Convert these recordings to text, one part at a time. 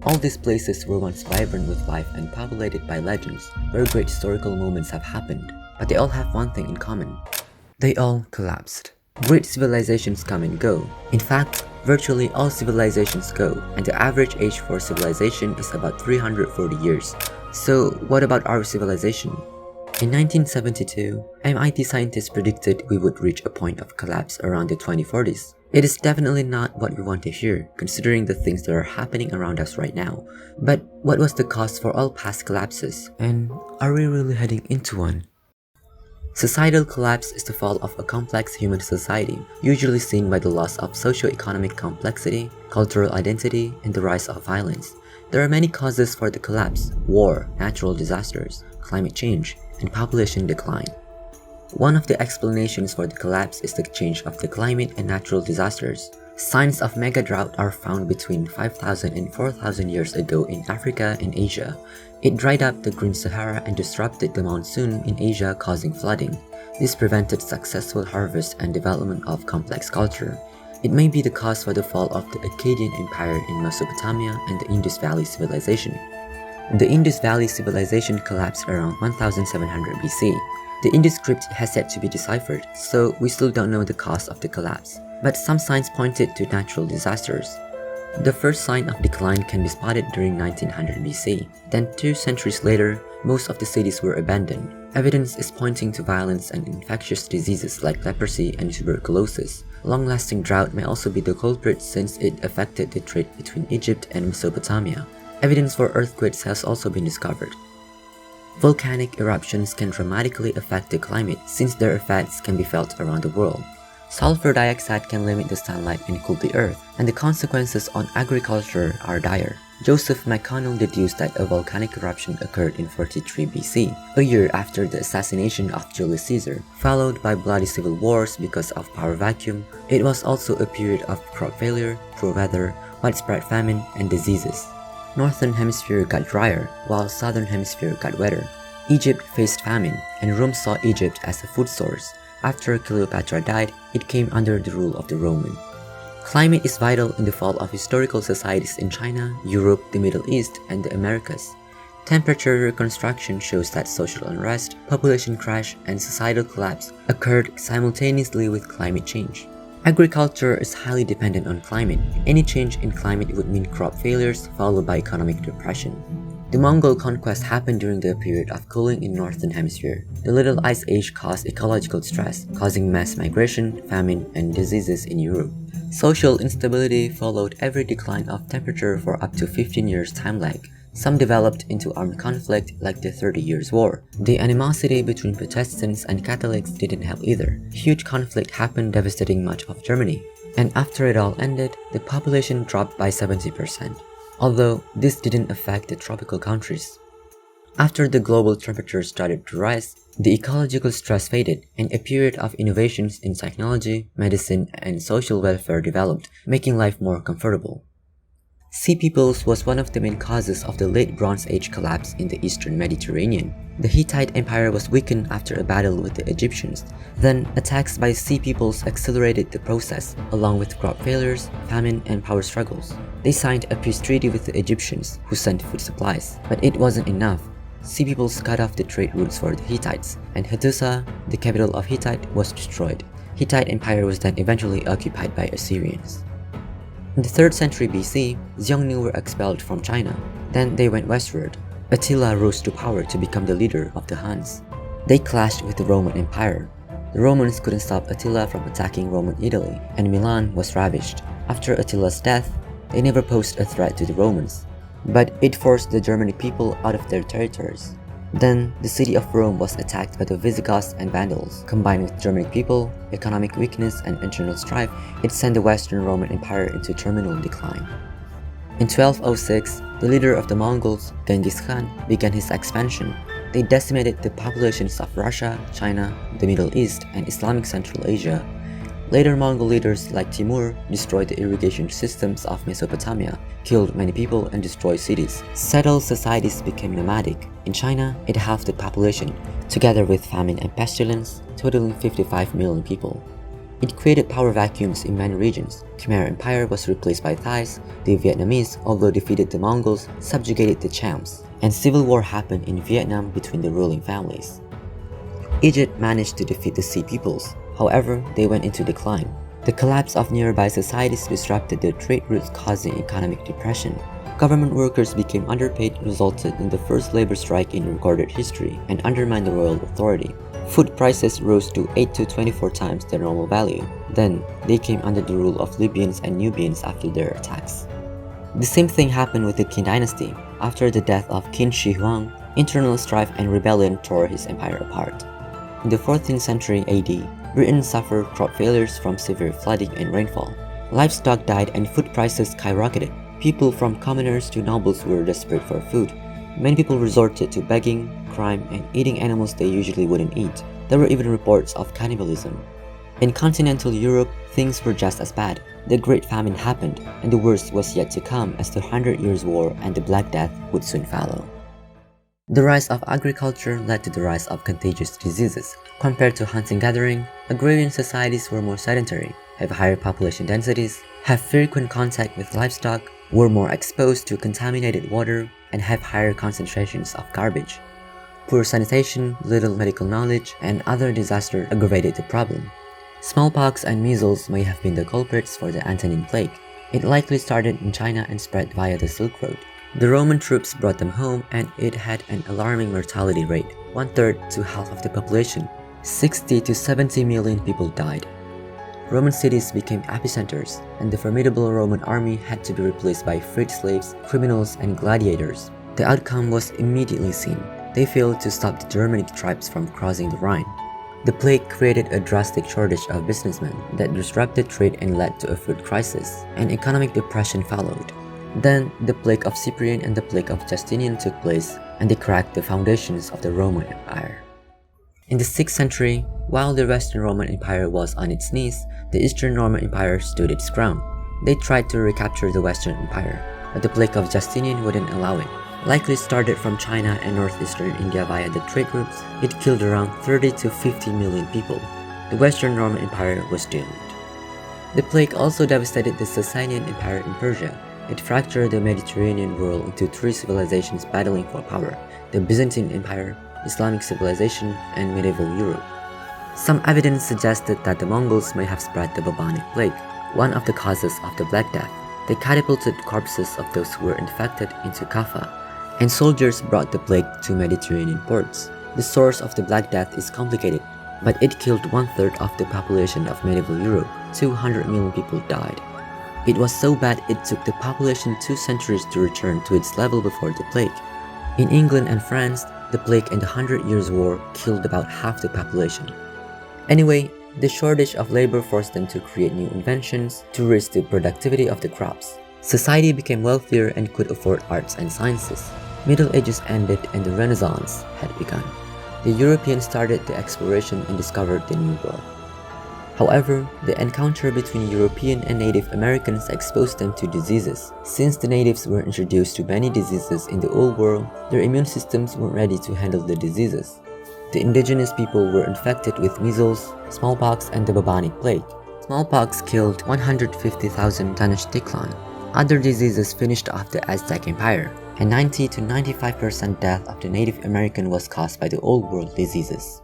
All these places were once vibrant with life and populated by legends, where great historical moments have happened. But they all have one thing in common. They all collapsed. Great civilizations come and go. In fact, virtually all civilizations go, and the average age for civilization is about 340 years. So what about our civilization? In 1972, MIT scientists predicted we would reach a point of collapse around the 2040s. It is definitely not what we want to hear, considering the things that are happening around us right now. But what was the cause for all past collapses? And are we really heading into one? Societal collapse is the fall of a complex human society, usually seen by the loss of socio-economic complexity, cultural identity, and the rise of violence. There are many causes for the collapse: war, natural disasters, climate change, and population decline. One of the explanations for the collapse is the change of the climate and natural disasters. Signs of mega drought are found between 5,000 and 4,000 years ago in Africa and Asia. It dried up the Green Sahara and disrupted the monsoon in Asia, causing flooding. This prevented successful harvest and development of complex culture. It may be the cause for the fall of the Akkadian Empire in Mesopotamia and the Indus Valley Civilization. The Indus Valley Civilization collapsed around 1700 BC. The Indus script has yet to be deciphered, so we still don't know the cause of the collapse. But some signs pointed to natural disasters. The first sign of decline can be spotted during 1900 BC. Then 2 centuries later, most of the cities were abandoned. Evidence is pointing to violence and infectious diseases like leprosy and tuberculosis. Long-lasting drought may also be the culprit since it affected the trade between Egypt and Mesopotamia. Evidence for earthquakes has also been discovered. Volcanic eruptions can dramatically affect the climate since their effects can be felt around the world. Sulfur dioxide can limit the sunlight and cool the earth, and the consequences on agriculture are dire. Joseph McConnell deduced that a volcanic eruption occurred in 43 BC, a year after the assassination of Julius Caesar, followed by bloody civil wars because of power vacuum. It was also a period of crop failure, poor weather, widespread famine, and diseases. Northern Hemisphere got drier, while Southern Hemisphere got wetter. Egypt faced famine, and Rome saw Egypt as a food source. After Cleopatra died, it came under the rule of the Roman. Climate is vital in the fall of historical societies in China, Europe, the Middle East, and the Americas. Temperature reconstruction shows that social unrest, population crash, and societal collapse occurred simultaneously with climate change. Agriculture is highly dependent on climate. Any change in climate would mean crop failures followed by economic depression. The Mongol conquest happened during the period of cooling in Northern Hemisphere. The Little Ice Age caused ecological stress, causing mass migration, famine, and diseases in Europe. Social instability followed every decline of temperature for up to 15 years time lag. Some developed into armed conflict like the 30 Years' War. The animosity between Protestants and Catholics didn't help either. Huge conflict happened devastating much of Germany. And after it all ended, the population dropped by 70%. Although this didn't affect the tropical countries. After the global temperature started to rise, the ecological stress faded and a period of innovations in technology, medicine, and social welfare developed, making life more comfortable. Sea peoples was one of the main causes of the late Bronze Age collapse in the Eastern Mediterranean. The Hittite Empire was weakened after a battle with the Egyptians. Then, attacks by sea peoples accelerated the process, along with crop failures, famine, and power struggles. They signed a peace treaty with the Egyptians, who sent food supplies. But it wasn't enough. Sea peoples cut off the trade routes for the Hittites, and Hattusa, the capital of Hittite, was destroyed. Hittite Empire was then eventually occupied by Assyrians. In the 3rd century BC, Xiongnu were expelled from China. Then they went westward. Attila rose to power to become the leader of the Huns. They clashed with the Roman Empire. The Romans couldn't stop Attila from attacking Roman Italy, and Milan was ravished. After Attila's death, they never posed a threat to the Romans, but it forced the Germanic people out of their territories. Then, the city of Rome was attacked by the Visigoths and Vandals. Combined with Germanic people, economic weakness, and internal strife, it sent the Western Roman Empire into terminal decline. In 1206, the leader of the Mongols, Genghis Khan, began his expansion. They decimated the populations of Russia, China, the Middle East, and Islamic Central Asia. Later Mongol leaders like Timur destroyed the irrigation systems of Mesopotamia, killed many people, and destroyed cities. Settled societies became nomadic. In China, it halved the population, together with famine and pestilence, totaling 55 million people. It created power vacuums in many regions. Khmer Empire was replaced by Thais, the Vietnamese, although defeated the Mongols, subjugated the Chams, and civil war happened in Vietnam between the ruling families. Egypt managed to defeat the Sea peoples, however, they went into decline. The collapse of nearby societies disrupted their trade routes, causing economic depression. Government workers became underpaid, resulted in the first labor strike in recorded history, and undermined the royal authority. Food prices rose to 8 to 24 times their normal value. Then, they came under the rule of Libyans and Nubians after their attacks. The same thing happened with the Qin dynasty. After the death of Qin Shi Huang, internal strife and rebellion tore his empire apart. In the 14th century AD, Britain suffered crop failures from severe flooding and rainfall. Livestock died and food prices skyrocketed. People from commoners to nobles were desperate for food. Many people resorted to begging, crime, and eating animals they usually wouldn't eat. There were even reports of cannibalism. In continental Europe, things were just as bad. The Great Famine happened, and the worst was yet to come as the 100 Years' War and the Black Death would soon follow. The rise of agriculture led to the rise of contagious diseases. Compared to hunting-gathering, agrarian societies were more sedentary, have higher population densities, have frequent contact with livestock, were more exposed to contaminated water, and have higher concentrations of garbage. Poor sanitation, little medical knowledge, and other disasters aggravated the problem. Smallpox and measles may have been the culprits for the Antonine Plague. It likely started in China and spread via the Silk Road. The Roman troops brought them home, and it had an alarming mortality rate, 1/3 to half of the population. 60 to 70 million people died. Roman cities became epicenters, and the formidable Roman army had to be replaced by freed slaves, criminals, and gladiators. The outcome was immediately seen. They failed to stop the Germanic tribes from crossing the Rhine. The plague created a drastic shortage of businessmen that disrupted trade and led to a food crisis, and economic depression followed. Then, the plague of Cyprian and the plague of Justinian took place, and they cracked the foundations of the Roman Empire. In the 6th century, while the Western Roman Empire was on its knees, the Eastern Roman Empire stood its ground. They tried to recapture the Western Empire, but the plague of Justinian wouldn't allow it. Likely started from China and northeastern India via the trade routes, it killed around 30 to 50 million people. The Western Roman Empire was doomed. The plague also devastated the Sasanian Empire in Persia. It fractured the Mediterranean world into three civilizations battling for power: the Byzantine Empire, Islamic civilization, and medieval Europe. Some evidence suggested that the Mongols may have spread the bubonic plague, one of the causes of the Black Death. They catapulted corpses of those who were infected into Kaffa, and soldiers brought the plague to Mediterranean ports. The source of the Black Death is complicated, but it killed 1/3 of the population of medieval Europe. 200 million people died. It was so bad it took the population 2 centuries to return to its level before the plague. In England and France, the plague and the 100 Years' War killed about half the population. Anyway, the shortage of labor forced them to create new inventions to raise the productivity of the crops. Society became wealthier and could afford arts and sciences. Middle Ages ended and the Renaissance had begun. The Europeans started the exploration and discovered the New World. However, the encounter between European and Native Americans exposed them to diseases. Since the natives were introduced to many diseases in the Old World, their immune systems weren't ready to handle the diseases. The indigenous people were infected with measles, smallpox, and the bubonic plague. Smallpox killed 150,000 Tenochtitlan. Other diseases finished off the Aztec Empire, and 90 to 95% death of the Native American was caused by the Old World diseases.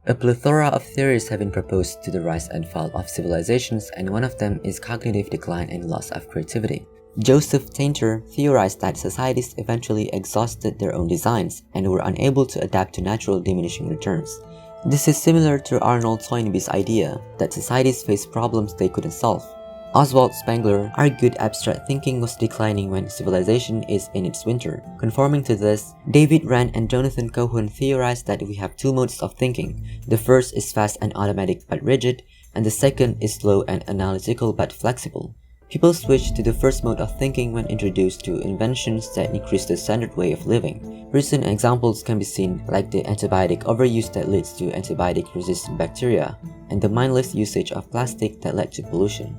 A plethora of theories have been proposed to the rise and fall of civilizations, and one of them is cognitive decline and loss of creativity. Joseph Tainter theorized that societies eventually exhausted their own designs and were unable to adapt to natural diminishing returns. This is similar to Arnold Toynbee's idea that societies face problems they couldn't solve. Oswald Spengler argued abstract thinking was declining when civilization is in its winter. Conforming to this, David Rand and Jonathan Cohen theorized that we have two modes of thinking. The first is fast and automatic but rigid, and the second is slow and analytical but flexible. People switch to the first mode of thinking when introduced to inventions that increase the standard way of living. Recent examples can be seen, like the antibiotic overuse that leads to antibiotic-resistant bacteria, and the mindless usage of plastic that led to pollution.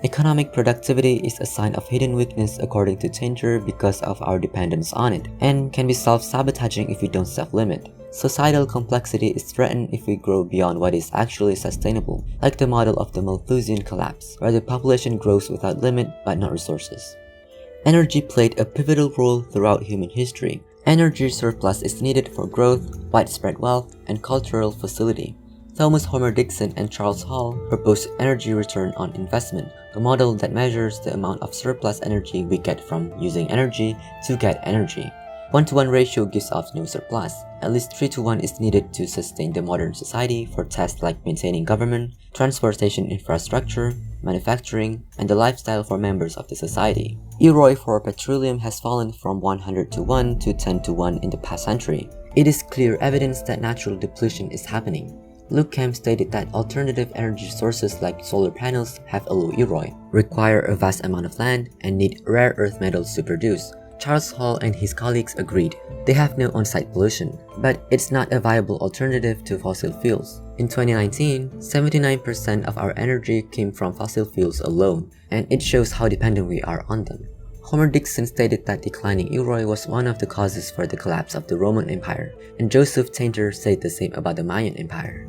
Economic productivity is a sign of hidden weakness according to Tainter because of our dependence on it, and can be self-sabotaging if we don't self-limit. Societal complexity is threatened if we grow beyond what is actually sustainable, like the model of the Malthusian collapse, where the population grows without limit but not resources. Energy played a pivotal role throughout human history. Energy surplus is needed for growth, widespread wealth, and cultural facility. Thomas Homer Dixon and Charles Hall proposed energy return on investment, a model that measures the amount of surplus energy we get from using energy to get energy. 1-to-1 ratio gives off no surplus. At least 3-to-1 is needed to sustain the modern society for tasks like maintaining government, transportation infrastructure, manufacturing, and the lifestyle for members of the society. EROI for petroleum has fallen from 100-to-1 to 10-to-1 in the past century. It is clear evidence that natural depletion is happening. Luke Kemp stated that alternative energy sources like solar panels have a low EROI, require a vast amount of land, and need rare earth metals to produce. Charles Hall and his colleagues agreed. They have no on-site pollution, but it's not a viable alternative to fossil fuels. In 2019, 79% of our energy came from fossil fuels alone, and it shows how dependent we are on them. Homer Dixon stated that declining EROI was one of the causes for the collapse of the Roman Empire, and Joseph Tainter said the same about the Mayan Empire.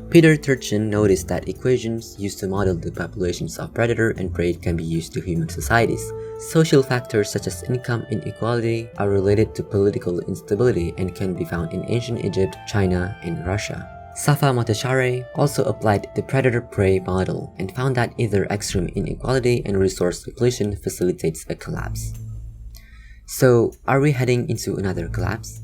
Peter Turchin noticed that equations used to model the populations of predator and prey can be used to human societies. Social factors such as income inequality are related to political instability and can be found in ancient Egypt, China, and Russia. Safa Moteshare also applied the predator-prey model and found that either extreme inequality and resource depletion facilitates a collapse. So, are we heading into another collapse?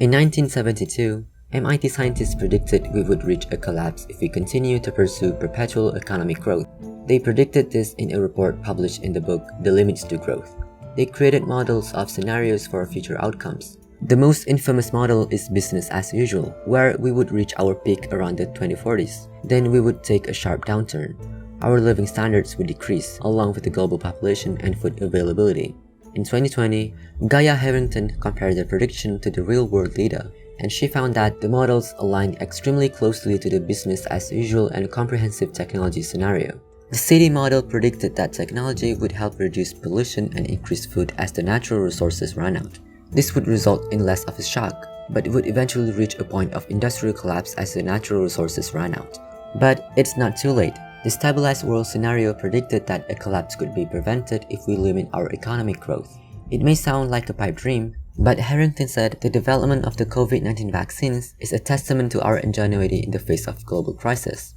In 1972, MIT scientists predicted we would reach a collapse if we continue to pursue perpetual economic growth. They predicted this in a report published in the book The Limits to Growth. They created models of scenarios for future outcomes. The most infamous model is business as usual, where we would reach our peak around the 2040s. Then we would take a sharp downturn. Our living standards would decrease, along with the global population and food availability. In 2020, Gaia Harrington compared the prediction to the real-world data, and she found that the models aligned extremely closely to the business as usual and comprehensive technology scenario. The city model predicted that technology would help reduce pollution and increase food as the natural resources ran out. This would result in less of a shock, but it would eventually reach a point of industrial collapse as the natural resources ran out. But it's not too late. The stabilized world scenario predicted that a collapse could be prevented if we limit our economic growth. It may sound like a pipe dream, but Harrington said the development of the COVID-19 vaccines is a testament to our ingenuity in the face of global crisis.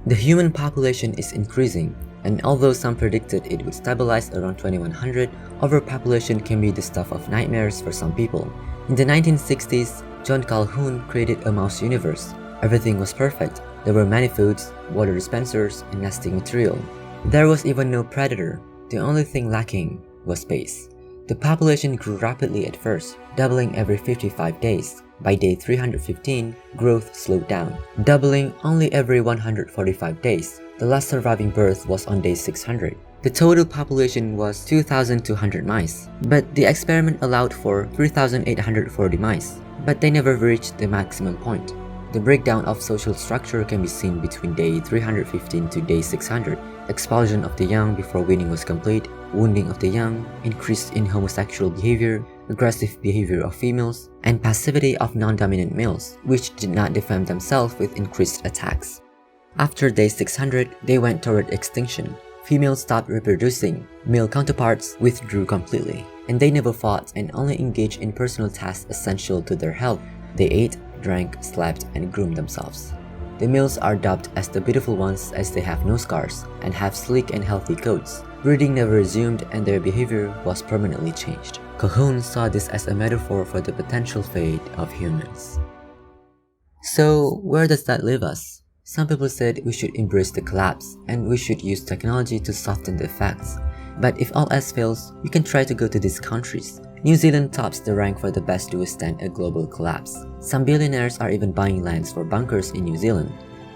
The human population is increasing, and although some predicted it would stabilize around 2100, overpopulation can be the stuff of nightmares for some people. In the 1960s, John Calhoun created a mouse universe. Everything was perfect. There were many foods, water dispensers, and nesting material. There was even no predator. The only thing lacking was space. The population grew rapidly at first, doubling every 55 days. By day 315, growth slowed down, doubling only every 145 days. The last surviving birth was on day 600. The total population was 2,200 mice, but the experiment allowed for 3,840 mice, but they never reached the maximum point. The breakdown of social structure can be seen between day 315 to day 600. Expulsion of the young before weaning was complete, wounding of the young, increase in homosexual behavior, aggressive behavior of females, and passivity of non-dominant males, which did not defend themselves with increased attacks. After day 600, they went toward extinction. Females stopped reproducing, male counterparts withdrew completely, and they never fought and only engaged in personal tasks essential to their health. They ate, drank, slept, and groomed themselves. The males are dubbed as the beautiful ones as they have no scars and have sleek and healthy coats. Breeding never resumed and their behavior was permanently changed. Calhoun saw this as a metaphor for the potential fate of humans. So, where does that leave us? Some people said we should embrace the collapse and we should use technology to soften the effects. But if all else fails, we can try to go to these countries. New Zealand tops the rank for the best to withstand a global collapse. Some billionaires are even buying lands for bunkers in New Zealand.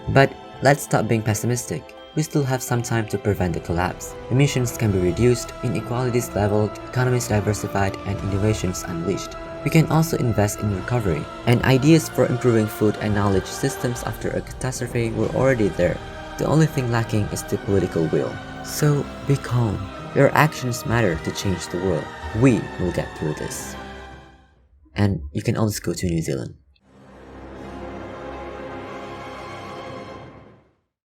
But let's stop being pessimistic. We still have some time to prevent the collapse. Emissions can be reduced, inequalities leveled, economies diversified, and innovations unleashed. We can also invest in recovery, and ideas for improving food and knowledge systems after a catastrophe were already there. The only thing lacking is the political will. So be calm. Your actions matter to change the world. We will get through this. And you can always go to New Zealand.